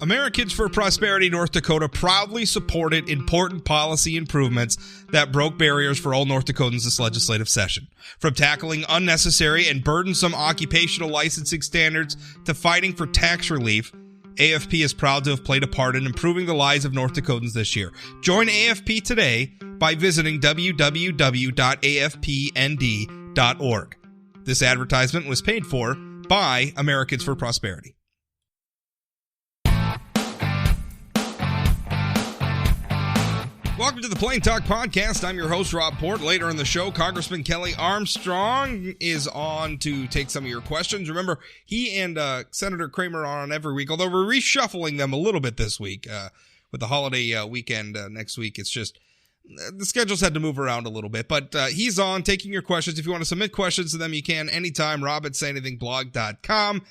Americans for Prosperity North Dakota proudly supported important policy improvements that broke barriers for all North Dakotans this legislative session. From tackling unnecessary and burdensome occupational licensing standards to fighting for tax relief, AFP is proud to have played a part in improving the lives of North Dakotans this year. Join AFP today by visiting www.afpnd.org. This advertisement was paid for by Americans for Prosperity. Welcome to the Plain Talk Podcast. I'm your host, Rob Port. Later in the show, Congressman Kelly Armstrong is on to take some of your questions. Remember, he and Senator Kramer are on every week, although we're reshuffling them a little bit this week. With the holiday weekend next week, it's just the schedules had to move around a little bit. But he's on taking your questions. If you want to submit questions to them, you can anytime, rob@sayanythingblog.com.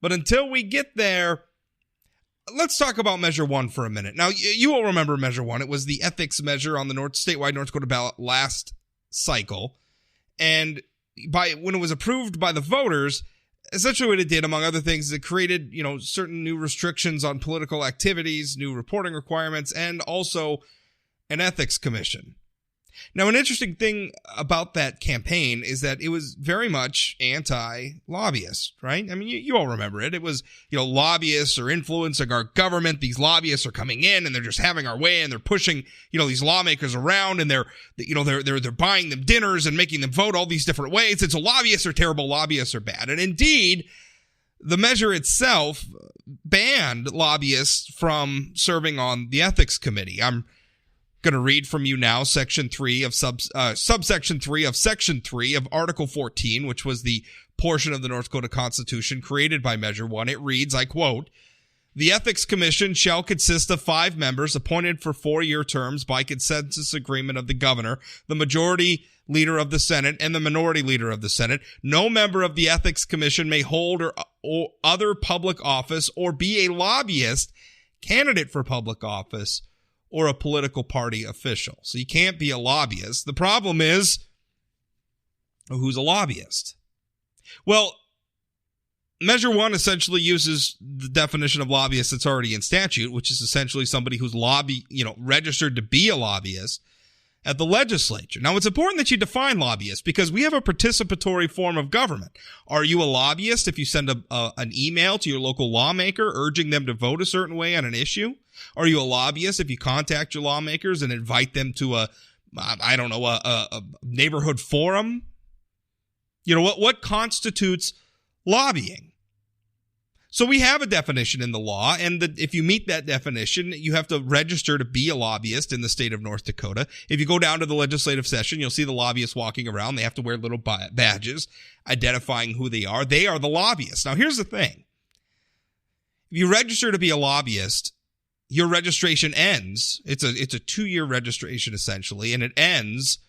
But until we get there, let's talk about Measure 1 for a minute. Now, you will remember Measure 1. It was the ethics measure on the statewide North Dakota ballot last cycle. And when it was approved by the voters, essentially what it did, among other things, is it created, certain new restrictions on political activities, new reporting requirements, and also an ethics commission. Now, an interesting thing about that campaign is that it was very much anti-lobbyist, right? I mean, you all remember it. It was, lobbyists are influencing our government. These lobbyists are coming in and they're just having our way, and they're pushing, these lawmakers around, and they're buying them dinners and making them vote all these different ways. It's lobbyists are terrible, lobbyists are bad. And indeed, the measure itself banned lobbyists from serving on the ethics committee. I'm going to read from you now subsection 3 of Section 3 of Article 14, which was the portion of the North Dakota Constitution created by Measure 1. It reads, I quote, "The Ethics Commission shall consist of 5 members appointed for 4-year terms by consensus agreement of the governor, the majority leader of the Senate, and the minority leader of the Senate. No member of the Ethics Commission may hold or other public office or be a lobbyist, candidate for public office, or a political party official." So you can't be a lobbyist. The problem is, who's a lobbyist? Well, Measure 1 essentially uses the definition of lobbyist that's already in statute, which is essentially somebody who's registered to be a lobbyist at the legislature. Now, it's important that you define lobbyist because we have a participatory form of government. Are you a lobbyist if you send an email to your local lawmaker urging them to vote a certain way on an issue? Are you a lobbyist if you contact your lawmakers and invite them to a neighborhood forum? What constitutes lobbying? So we have a definition in the law, and if you meet that definition, you have to register to be a lobbyist in the state of North Dakota. If you go down to the legislative session, you'll see the lobbyists walking around. They have to wear little badges identifying who they are. They are the lobbyists. Now, here's the thing. If you register to be a lobbyist, your registration ends. It's a 2-year registration, essentially, and it ends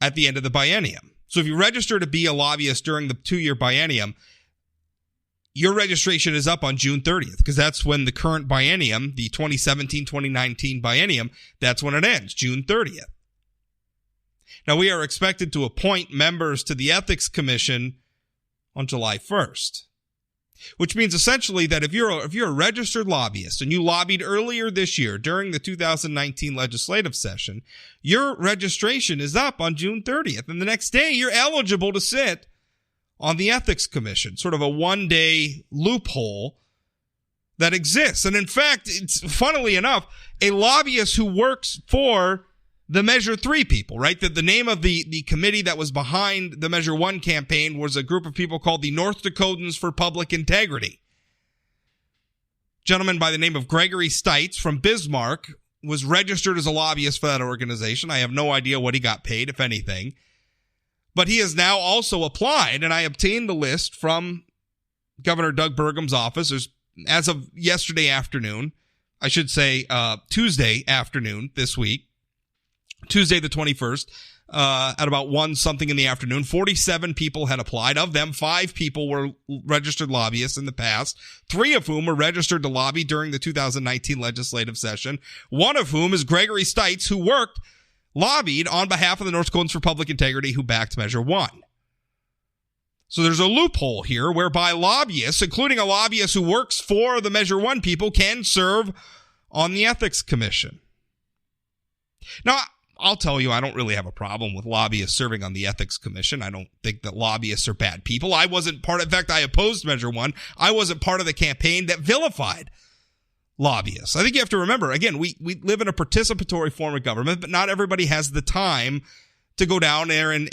at the end of the biennium. So if you register to be a lobbyist during the 2-year biennium, your registration is up on June 30th because that's when the current biennium, the 2017-2019 biennium, that's when it ends, June 30th. Now, we are expected to appoint members to the Ethics Commission on July 1st, which means essentially that if you're a registered lobbyist and you lobbied earlier this year during the 2019 legislative session, your registration is up on June 30th, and the next day you're eligible to sit on the Ethics Commission, sort of a one-day loophole that exists. And in fact, it's funnily enough, a lobbyist who works for the Measure 3 people, right? The name of the committee that was behind the Measure 1 campaign was a group of people called the North Dakotans for Public Integrity. A gentleman by the name of Gregory Stites from Bismarck was registered as a lobbyist for that organization. I have no idea what he got paid, if anything. But he has now also applied, and I obtained the list from Governor Doug Burgum's office. As of yesterday afternoon, I should say Tuesday afternoon this week, Tuesday the 21st, at about 1-something in the afternoon, 47 people had applied. Of them, 5 people were registered lobbyists in the past, 3 of whom were registered to lobby during the 2019 legislative session, one of whom is Gregory Stites, who lobbied on behalf of the North Dakotans for Public Integrity, who backed Measure 1. So there's a loophole here whereby lobbyists, including a lobbyist who works for the Measure 1 people, can serve on the Ethics Commission. Now, I'll tell you, I don't really have a problem with lobbyists serving on the Ethics Commission. I don't think that lobbyists are bad people. I wasn't part of, in fact, I opposed Measure 1. I wasn't part of the campaign that vilified lobbyists. I think you have to remember, again, we live in a participatory form of government, but not everybody has the time to go down there and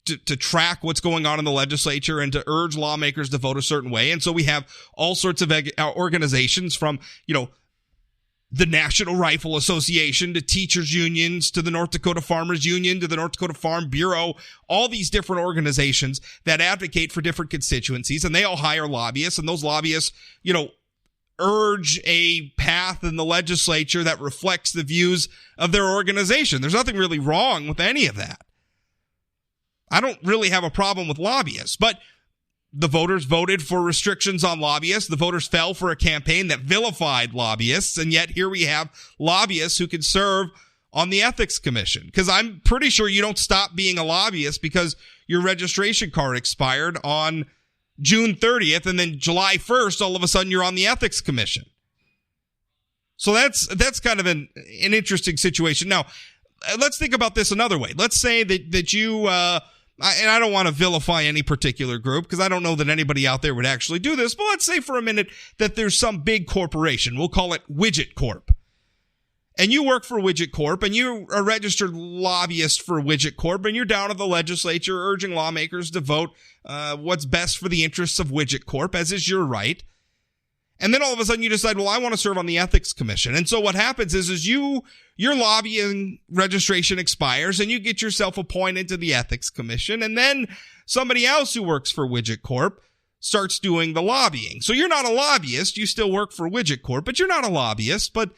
to track what's going on in the legislature and to urge lawmakers to vote a certain way. And so we have all sorts of organizations from, the National Rifle Association to teachers unions to the North Dakota Farmers Union to the North Dakota Farm Bureau, all these different organizations that advocate for different constituencies, and they all hire lobbyists, and those lobbyists, urge a path in the legislature that reflects the views of their organization. There's nothing really wrong with any of that. I don't really have a problem with lobbyists, but the voters voted for restrictions on lobbyists. The voters fell for a campaign that vilified lobbyists. And yet here we have lobbyists who can serve on the Ethics Commission. Because I'm pretty sure you don't stop being a lobbyist because your registration card expired on June 30th. And then July 1st, all of a sudden you're on the Ethics Commission. So that's kind of an interesting situation. Now, let's think about this another way. Let's say that you, and I don't want to vilify any particular group because I don't know that anybody out there would actually do this, but let's say for a minute that there's some big corporation. We'll call it Widget Corp. And you work for Widget Corp and you're a registered lobbyist for Widget Corp and you're down at the legislature urging lawmakers to vote what's best for the interests of Widget Corp, as is your right. And then all of a sudden you decide, well, I want to serve on the Ethics Commission. And so what happens is your lobbying registration expires and you get yourself appointed to the Ethics Commission. And then somebody else who works for Widget Corp starts doing the lobbying. So you're not a lobbyist. You still work for Widget Corp, but you're not a lobbyist. But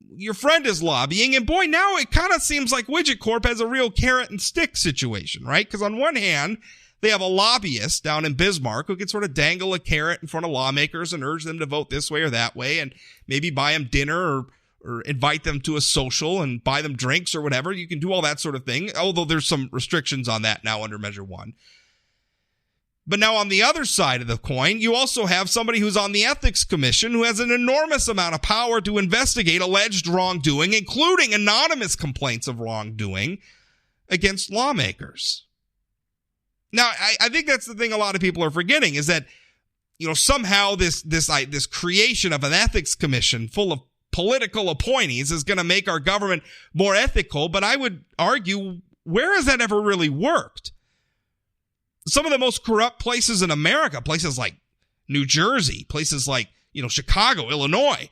your friend is lobbying. And boy, now it kind of seems like Widget Corp has a real carrot and stick situation, right? Because on one hand, they have a lobbyist down in Bismarck who can sort of dangle a carrot in front of lawmakers and urge them to vote this way or that way and maybe buy them dinner or invite them to a social and buy them drinks or whatever. You can do all that sort of thing, although there's some restrictions on that now under Measure 1. But now on the other side of the coin, you also have somebody who's on the Ethics Commission who has an enormous amount of power to investigate alleged wrongdoing, including anonymous complaints of wrongdoing against lawmakers. Now, I think that's the thing a lot of people are forgetting is that, somehow this creation of an ethics commission full of political appointees is going to make our government more ethical. But I would argue, where has that ever really worked? Some of the most corrupt places in America, places like New Jersey, places like, Chicago, Illinois,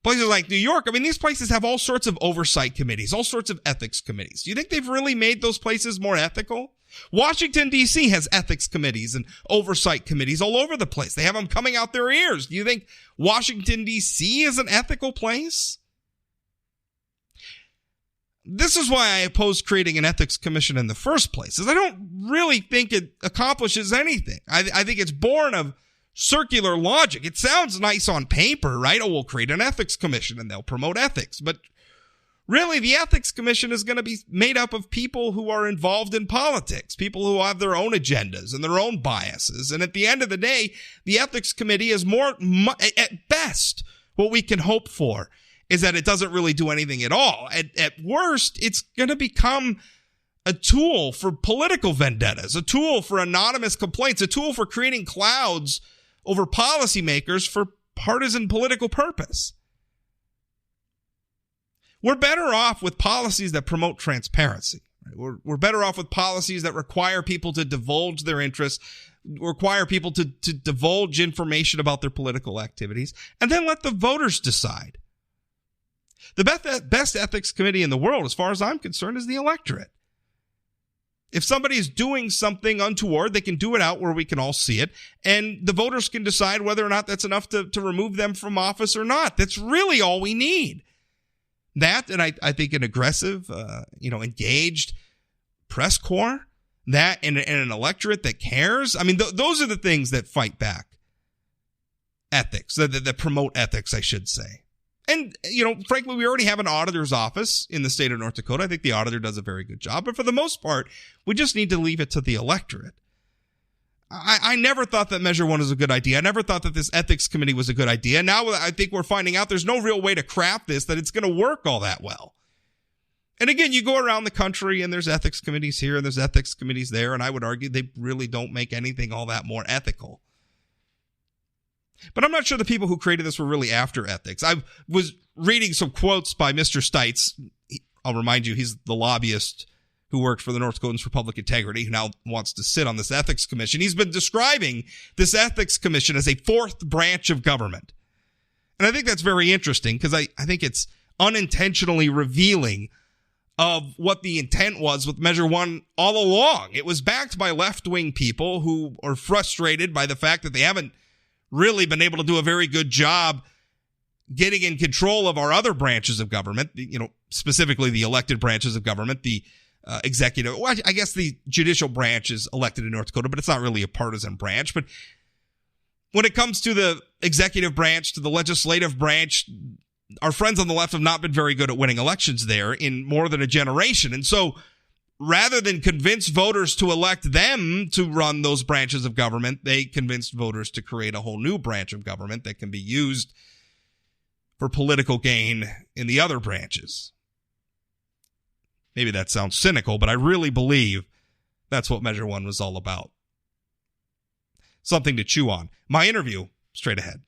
places like New York. I mean, these places have all sorts of oversight committees, all sorts of ethics committees. Do you think they've really made those places more ethical? Washington, D.C. has ethics committees and oversight committees all over the place. They have them coming out their ears. Do you think Washington, D.C. is an ethical place? This is why I oppose creating an ethics commission in the first place, is I don't really think it accomplishes anything. I think it's born of circular logic. It sounds nice on paper, right? Oh, we'll create an ethics commission and they'll promote ethics. But really, the Ethics Commission is going to be made up of people who are involved in politics, people who have their own agendas and their own biases. And at the end of the day, the Ethics Committee is at best, what we can hope for is that it doesn't really do anything at all. At worst, it's going to become a tool for political vendettas, a tool for anonymous complaints, a tool for creating clouds over policymakers for partisan political purpose. We're better off with policies that promote transparency. Right? We're better off with policies that require people to divulge their interests, require people to divulge information about their political activities, and then let the voters decide. The best ethics committee in the world, as far as I'm concerned, is the electorate. If somebody is doing something untoward, they can do it out where we can all see it, and the voters can decide whether or not that's enough to remove them from office or not. That's really all we need. That, and I think an aggressive, engaged press corps, that and an electorate that cares. I mean, those are the things that fight back ethics, that promote ethics, I should say. And, frankly, we already have an auditor's office in the state of North Dakota. I think the auditor does a very good job. But for the most part, we just need to leave it to the electorate. I never thought that Measure 1 was a good idea. I never thought that this ethics committee was a good idea. Now I think we're finding out there's no real way to craft this, that it's going to work all that well. And again, you go around the country and there's ethics committees here and there's ethics committees there, and I would argue they really don't make anything all that more ethical. But I'm not sure the people who created this were really after ethics. I was reading some quotes by Mr. Stites. I'll remind you, he's the lobbyist who worked for the North Dakotans for Public Integrity, who now wants to sit on this ethics commission. He's been describing this ethics commission as a fourth branch of government. And I think that's very interesting because I think it's unintentionally revealing of what the intent was with Measure 1 all along. It was backed by left-wing people who are frustrated by the fact that they haven't really been able to do a very good job getting in control of our other branches of government, specifically the elected branches of government, the executive. Well, I guess the judicial branch is elected in North Dakota, but it's not really a partisan branch. But when it comes to the executive branch, to the legislative branch, our friends on the left have not been very good at winning elections there in more than a generation. And so rather than convince voters to elect them to run those branches of government, they convinced voters to create a whole new branch of government that can be used for political gain in the other branches. Maybe that sounds cynical, but I really believe that's what Measure 1 was all about. Something to chew on. My interview, straight ahead.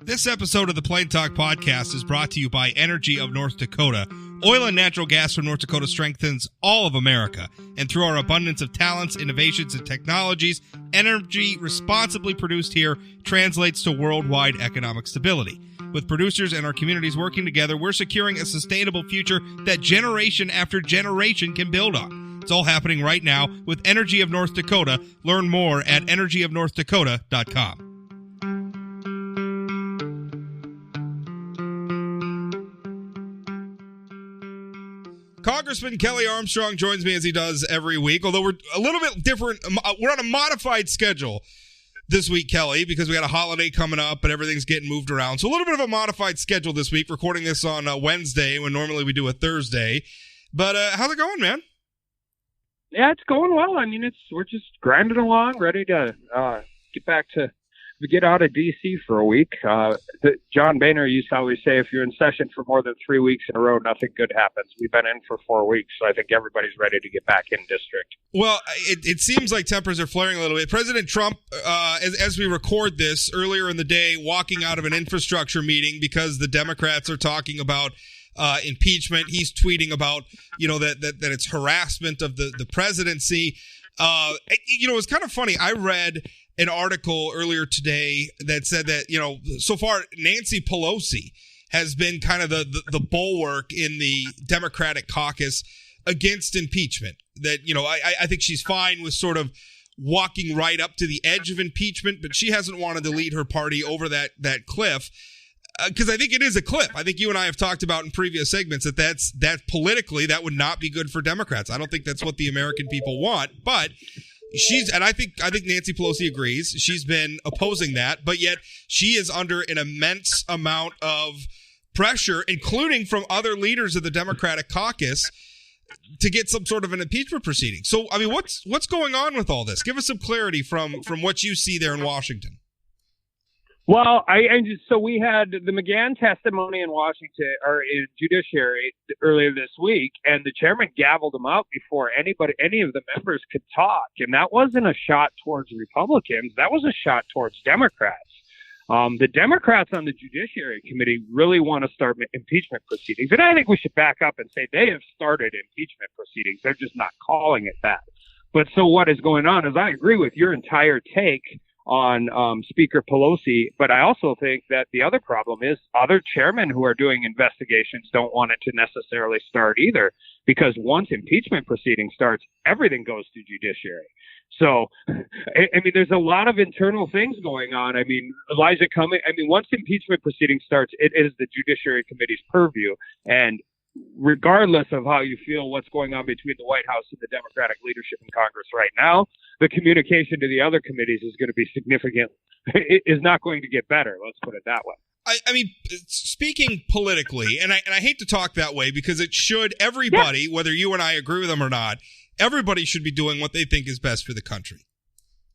This episode of the Plain Talk Podcast is brought to you by Energy of North Dakota. Oil and natural gas from North Dakota strengthens all of America. And through our abundance of talents, innovations, and technologies, energy responsibly produced here translates to worldwide economic stability. With producers and our communities working together, we're securing a sustainable future that generation after generation can build on. It's all happening right now with Energy of North Dakota. Learn more at energyofnorthdakota.com. Congressman Kelly Armstrong joins me as he does every week, although we're a little bit different. We're on a modified schedule this week, Kelly, because we got a holiday coming up and everything's getting moved around. So a little bit of a modified schedule this week, recording this on Wednesday when normally we do a Thursday. But how's it going, man? Yeah, it's going well. I mean, we're just grinding along, ready to get out of D.C. for a week. John Boehner used to always say, if you're in session for more than 3 weeks in a row, nothing good happens. We've been in for 4 weeks, so I think everybody's ready to get back in district. Well, it seems like tempers are flaring a little bit. President Trump, as we record this earlier in the day, walking out of an infrastructure meeting because the Democrats are talking about impeachment. He's tweeting about, that it's harassment of the presidency. It's kind of funny. I read an article earlier today that said that, so far Nancy Pelosi has been kind of the bulwark in the Democratic caucus against impeachment. That, I think she's fine with sort of walking right up to the edge of impeachment, but she hasn't wanted to lead her party over that cliff. Because I think it is a cliff. I think you and I have talked about in previous segments that politically that would not be good for Democrats. I don't think that's what the American people want, but I think Nancy Pelosi agrees. She's been opposing that, but yet she is under an immense amount of pressure, including from other leaders of the Democratic caucus, to get some sort of an impeachment proceeding. So, I mean, what's going on with all this? Give us some clarity from what you see there in Washington. Well, so we had the McGahn testimony in Washington or in Judiciary earlier this week, and the chairman gavelled them out before any of the members could talk. And that wasn't a shot towards Republicans. That was a shot towards Democrats. The Democrats on the Judiciary Committee really want to start impeachment proceedings. And I think we should back up and say they have started impeachment proceedings. They're just not calling it that. But so what is going on is I agree with your entire take on Speaker Pelosi, but I also think that the other problem is other chairmen who are doing investigations don't want it to necessarily start either, because once impeachment proceeding starts, everything goes to judiciary. So, I mean, there's a lot of internal things going on. I mean, Elijah Cummings, once impeachment proceeding starts, it is the Judiciary Committee's purview. And regardless of how you feel what's going on between the White House and the Democratic leadership in Congress right now, the communication to the other committees is going to be significant. It is not going to get better. Let's put it that way. I mean, speaking politically, and I hate to talk that way because it should, everybody, whether you and I agree with them or not, everybody should be doing what they think is best for the country.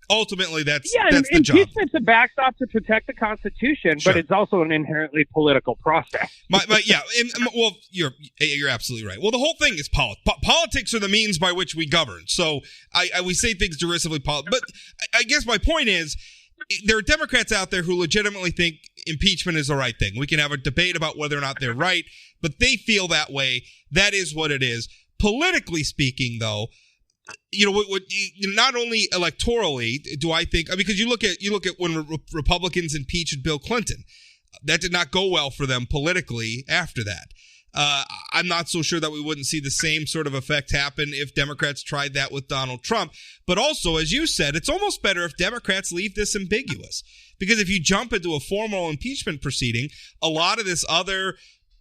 Ultimately, that's the job. Impeachment's a backstop to protect the Constitution, Sure. but it's also an inherently political process. Well, you're absolutely right. Well, the whole thing is politics are the means by which we govern. So we say things derisively, but I guess my point is there are Democrats out there who legitimately think impeachment is the right thing. We can have a debate about whether or not they're right, but they feel that way. That is what it is. Politically speaking, though, not only electorally do I think, because you look at when Republicans impeached Bill Clinton, that did not go well for them politically after that. I'm not so sure that we wouldn't see the same sort of effect happen if Democrats tried that with Donald Trump. But also, as you said, it's almost better if Democrats leave this ambiguous, because if you jump into a formal impeachment proceeding, a lot of this other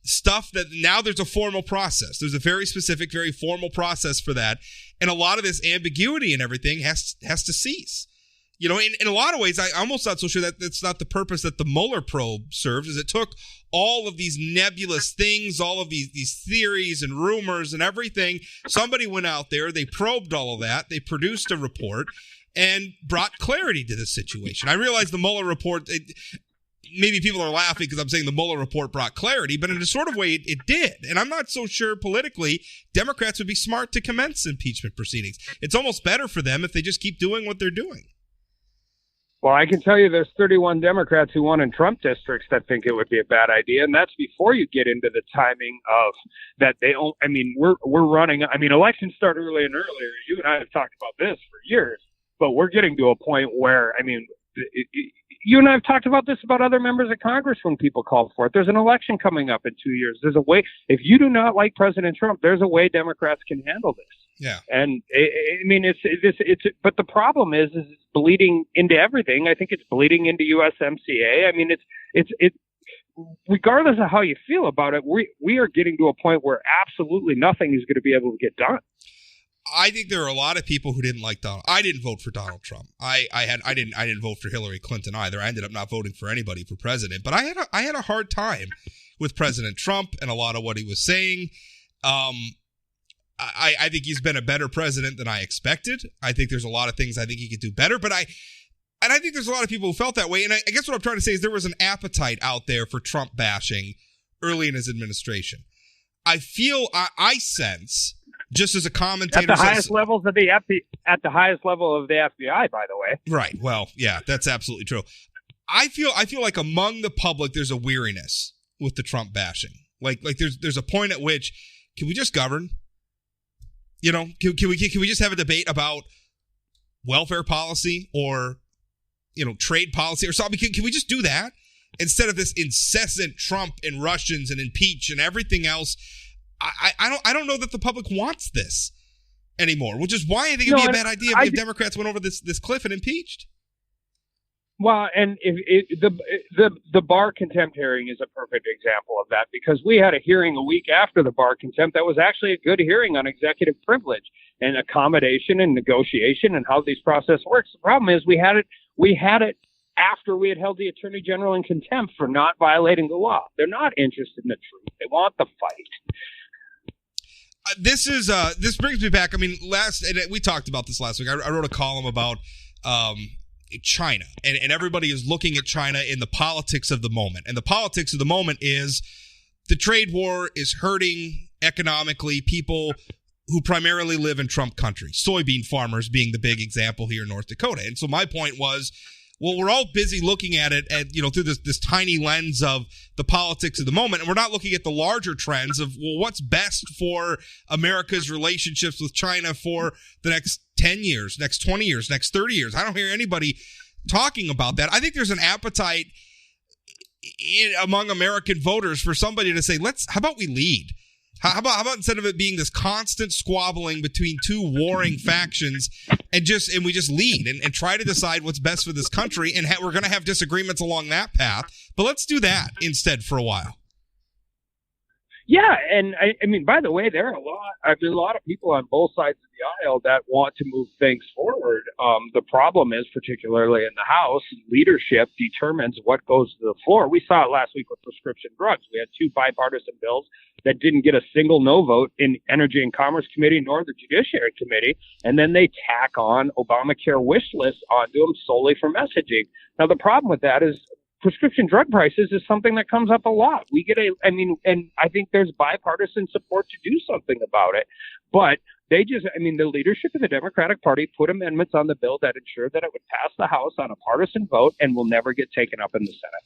stuff that now there's a formal process. There's a very specific, very formal process for that. And a lot of this ambiguity and everything has to cease. In a lot of ways, I'm almost not so sure that that's not the purpose that the Mueller probe served, is it took all of these nebulous things, all of these theories and rumors and everything. Somebody went out there, they probed all of that, they produced a report and brought clarity to the situation. I realize the Mueller report, maybe people are laughing because I'm saying the Mueller report brought clarity, but in a sort of way it did. And I'm not so sure politically Democrats would be smart to commence impeachment proceedings. It's almost better for them if they just keep doing what they're doing. Well, I can tell you there's 31 Democrats who won in Trump districts that think it would be a bad idea, and that's before you get into the timing of that. We're running. Elections start earlier and earlier. You and I have talked about this for years, but we're getting to a point where, you and I have talked about this about other members of Congress when people call for it. There's an election coming up in 2 years. There's a way, if you do not like President Trump, there's a way Democrats can handle this. Yeah. And but the problem is it's bleeding into everything. I think it's bleeding into USMCA. It's regardless of how you feel about it, we are getting to a point where absolutely nothing is going to be able to get done. I think there are a lot of people who didn't like Donald. I didn't vote for Donald Trump. I didn't vote for Hillary Clinton either. I ended up not voting for anybody for president. But I had a hard time with President Trump and a lot of what he was saying. I think he's been a better president than I expected. I think there's a lot of things I think he could do better. But I think there's a lot of people who felt that way. And I guess what I'm trying to say is there was an appetite out there for Trump bashing early in his administration. I sense, just as a commentator, at the highest levels of the FBI, by the way. Right. Well, yeah, that's absolutely true. I feel like among the public there's a weariness with the Trump bashing. Like there's a point at which, can we just govern? Can we just have a debate about welfare policy or trade policy or something? Can we just do that instead of this incessant Trump and Russians and impeach and everything else? I don't know that the public wants this anymore, which is why I think it'd be a bad idea if Democrats went over this cliff and impeached. Well, and the bar contempt hearing is a perfect example of that, because we had a hearing a week after the bar contempt that was actually a good hearing on executive privilege and accommodation and negotiation and how these process works. The problem is we had it after we had held the attorney general in contempt for not violating the law. They're not interested in the truth. They want the fight. This brings me back. We talked about this last week. I wrote a column about China, and everybody is looking at China in the politics of the moment. And the politics of the moment is the trade war is hurting economically people who primarily live in Trump country, soybean farmers being the big example here in North Dakota. And so my point was, well, we're all busy looking at it through this tiny lens of the politics of the moment, and we're not looking at the larger trends of, well, what's best for America's relationships with China for the next 10 years, next 20 years, next 30 years. I don't hear anybody talking about that. I think there's an appetite among American voters for somebody to say, how about we lead? How about instead of it being this constant squabbling between two warring factions, and we just lead and try to decide what's best for this country, and we're going to have disagreements along that path, but let's do that instead for a while. Yeah, and I mean, by the way, there are a lot of people on both sides of the aisle that want to move things forward. The problem is, particularly in the House, leadership determines what goes to the floor. We saw it last week with prescription drugs. We had two bipartisan bills that didn't get a single no vote in Energy and Commerce Committee nor the Judiciary Committee, and then they tack on Obamacare wish lists onto them solely for messaging. Now, the problem with that is prescription drug prices is something that comes up a lot. And I think there's bipartisan support to do something about it. But the leadership of the Democratic Party put amendments on the bill that ensured that it would pass the House on a partisan vote and will never get taken up in the Senate.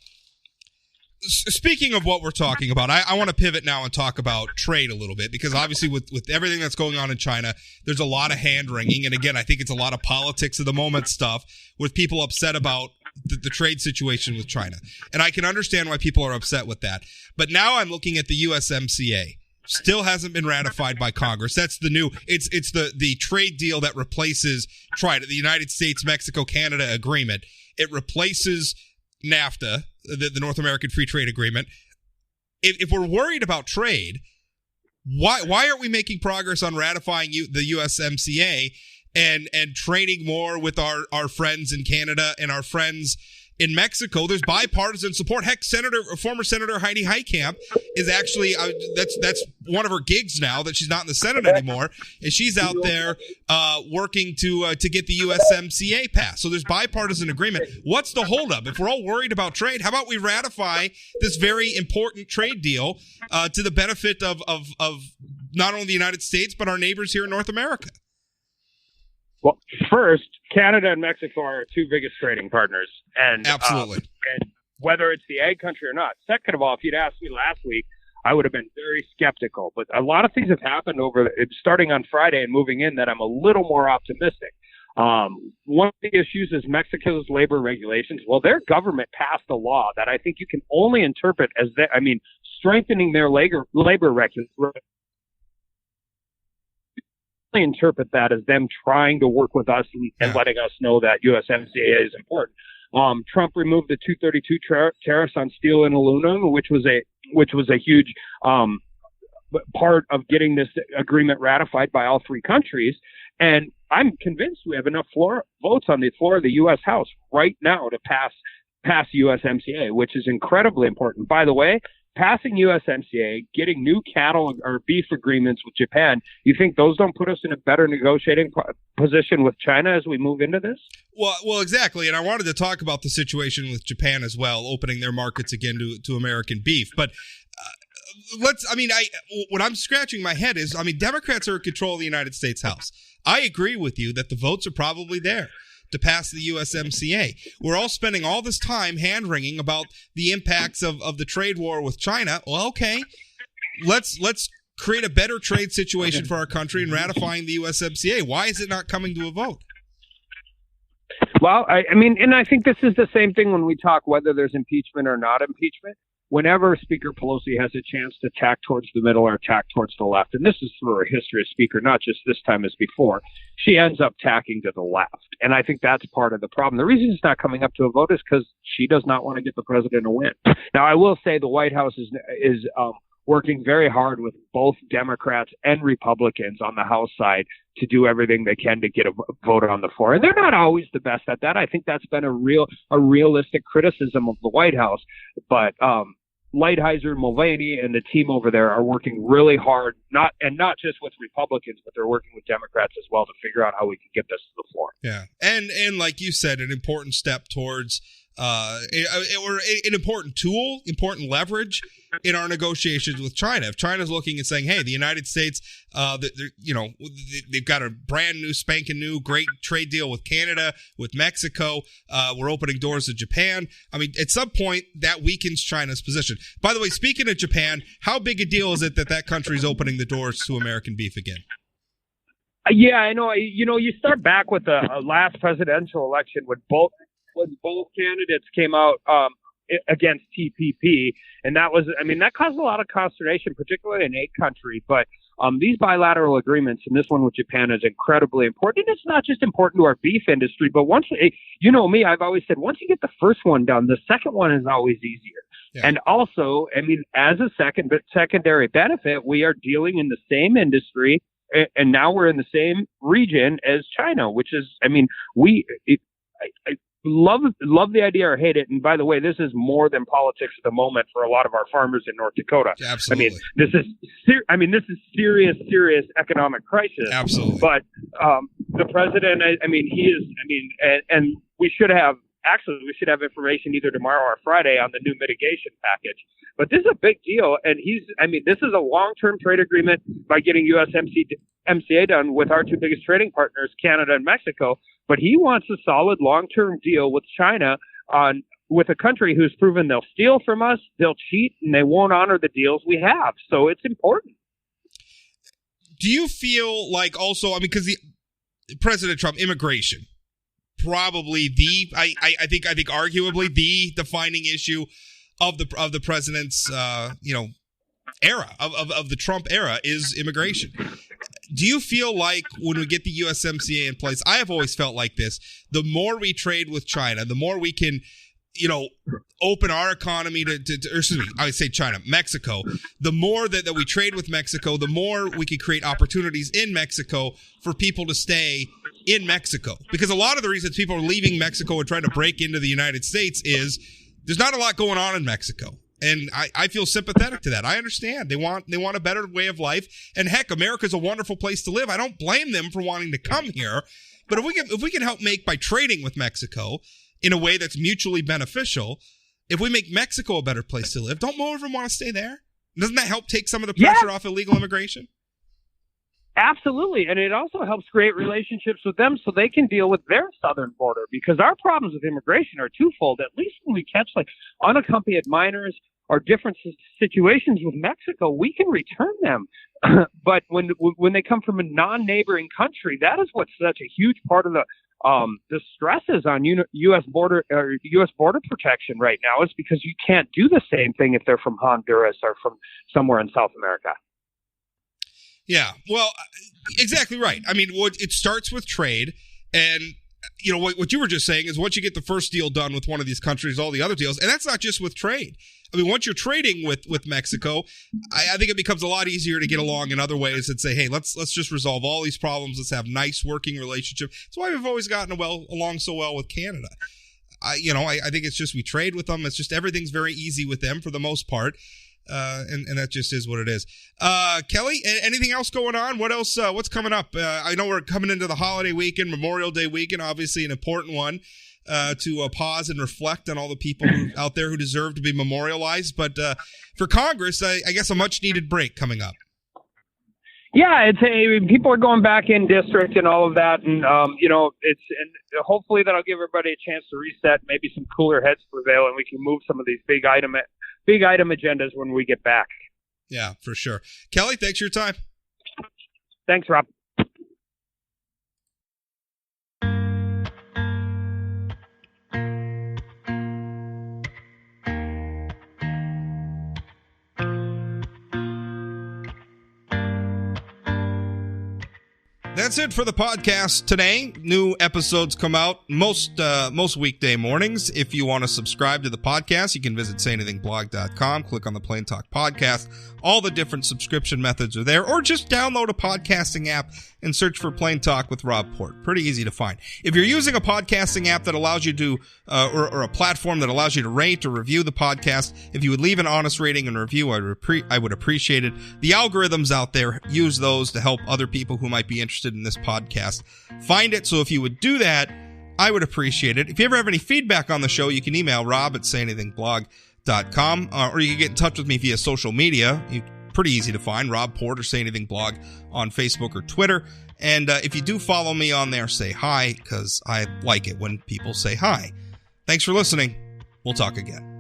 Speaking of what we're talking about, I want to pivot now and talk about trade a little bit, because obviously with everything that's going on in China, there's a lot of hand-wringing. And again, I think it's a lot of politics of the moment stuff with people upset about the trade situation with China. And I can understand why people are upset with that. But now I'm looking at the USMCA. Still hasn't been ratified by Congress. That's the new, it's the trade deal that replaces the United States, Mexico, Canada agreement. It replaces NAFTA, the North American Free Trade Agreement. If we're worried about trade, why aren't we making progress on ratifying the USMCA and trading more with our friends in Canada and our friends in Mexico? There's bipartisan support. Heck, former Senator Heidi Heitkamp is actually that's one of her gigs now that she's not in the Senate anymore, and she's out there working to get the USMCA passed. So there's bipartisan agreement. What's the holdup? If we're all worried about trade, how about we ratify this very important trade deal to the benefit of not only the United States but our neighbors here in North America? Well, first, Canada and Mexico are our two biggest trading partners, and absolutely, and whether it's the ag country or not. Second of all, if you'd asked me last week, I would have been very skeptical. But a lot of things have happened starting on Friday and moving in that I'm a little more optimistic. One of the issues is Mexico's labor regulations. Well, their government passed a law that I think you can only interpret as strengthening their labor regulations. Interpret that as them trying to work with us and letting us know that USMCA is important. Trump removed the 232 tariffs on steel and aluminum, which was a huge part of getting this agreement ratified by all three countries. And I'm convinced we have enough votes on the floor of the U.S. House right now to pass USMCA, which is incredibly important. By the way, passing USMCA, getting new cattle or beef agreements with Japan, you think those don't put us in a better negotiating position with China as we move into this? Well, exactly. And I wanted to talk about the situation with Japan as well, opening their markets again to American beef. But what I'm scratching my head is, Democrats are in control of the United States House. I agree with you that the votes are probably there to pass the USMCA. We're all spending all this time hand-wringing about the impacts of the trade war with China. Well, okay, let's create a better trade situation for our country in ratifying the USMCA. Why is it not coming to a vote? Well, and I think this is the same thing when we talk whether there's impeachment or not impeachment. Whenever Speaker Pelosi has a chance to tack towards the middle or tack towards the left, and this is through her history as Speaker, not just this time as before, she ends up tacking to the left. And I think that's part of the problem. The reason it's not coming up to a vote is because she does not want to get the president a win. Now, I will say the White House is working very hard with both Democrats and Republicans on the House side to do everything they can to get a vote on the floor. And they're not always the best at that. I think that's been a realistic criticism of the White House. But Lighthizer, Mulvaney, and the team over there are working really hard, not just with Republicans, but they're working with Democrats as well to figure out how we can get this to the floor. Yeah, and like you said, an important step towards or an important tool, important leverage in our negotiations with China. If China's looking and saying, hey, the United States, they've got a brand new, spanking new, great trade deal with Canada, with Mexico. We're opening doors to Japan. At some point, that weakens China's position. By the way, speaking of Japan, how big a deal is it that country's opening the doors to American beef again? Yeah, I know. You start back with the last presidential election when both candidates came out against TPP, and that caused a lot of consternation, particularly in aid country. But these bilateral agreements, and this one with Japan, is incredibly important. And it's not just important to our beef industry, but once, I've always said, once you get the first one done, the second one is always easier. And also, I mean, as a secondary benefit, we are dealing in the same industry, and now we're in the same region as China, which is, I mean, I love the idea or hate it. And by the way, this is more than politics at the moment for a lot of our farmers in North Dakota. Absolutely. I mean, this is serious economic crisis. Absolutely. But the president, I mean, he is. I mean, and we should have information either tomorrow or Friday on the new mitigation package. But this is a big deal, and this is a long-term trade agreement by getting USMCA done with our two biggest trading partners, Canada and Mexico. But he wants a solid long-term deal with China with a country who's proven they'll steal from us, they'll cheat, and they won't honor the deals we have. So it's important. Do you feel like also, I mean, because the President Trump, immigration, probably I think arguably the defining issue of the president's era of the Trump era is immigration. Do you feel like when we get the USMCA in place, I have always felt like this, the more we trade with China, the more we can, open our economy Mexico, the more that we trade with Mexico, the more we can create opportunities in Mexico for people to stay in Mexico. Because a lot of the reasons people are leaving Mexico and trying to break into the United States is there's not a lot going on in Mexico. And I feel sympathetic to that. I understand. They want a better way of life. And heck, America's a wonderful place to live. I don't blame them for wanting to come here. But if we can help make, by trading with Mexico in a way that's mutually beneficial, if we make Mexico a better place to live, don't more of them want to stay there? Doesn't that help take some of the pressure off illegal immigration? Absolutely. And it also helps create relationships with them so they can deal with their southern border, because our problems with immigration are twofold. At least when we catch like unaccompanied minors or different situations with Mexico, we can return them. But when they come from a non-neighboring country, that is what's such a huge part of the stresses on U.S. border protection right now, is because you can't do the same thing if they're from Honduras or from somewhere in South America. Yeah, well, exactly right. I mean, it starts with trade, and what you were just saying is once you get the first deal done with one of these countries, all the other deals, and that's not just with trade. I mean, once you're trading with Mexico, I think it becomes a lot easier to get along in other ways and say, hey, let's just resolve all these problems. Let's have nice working relationship. That's why we've always gotten along so well with Canada. I think it's just we trade with them. It's just everything's very easy with them for the most part. And that just is what it is. Kelly, anything else going on? What else? What's coming up? I know we're coming into the holiday weekend, Memorial Day weekend, obviously an important one to pause and reflect on all the people out there who deserve to be memorialized. But for Congress, I guess a much needed break coming up. Yeah, people are going back in district and all of that, and hopefully that'll give everybody a chance to reset. Maybe some cooler heads prevail, and we can move some of these big item agendas when we get back. Yeah, for sure. Kelly, thanks for your time. Thanks, Rob. That's it for the podcast today. New episodes come out most weekday mornings. If you want to subscribe to the podcast, you can visit sayanythingblog.com, click on the Plain Talk Podcast. All the different subscription methods are there, or just download a podcasting app and search for Plain Talk with Rob Port. Pretty easy to find. If you're using a podcasting app that allows you to, or a platform that allows you to rate or review the podcast, if you would leave an honest rating and review, I would appreciate it. The algorithms out there use those to help other people who might be interested in this podcast find it. So if you would do that, I would appreciate it. If you ever have any feedback on the show, you can email rob@sayanythingblog.com, or you can get in touch with me via social media. Pretty easy to find, Rob Port or Say Anything Blog on Facebook or Twitter. And if you do follow me on there, say hi, because I like it when people say hi. Thanks for listening. We'll talk again.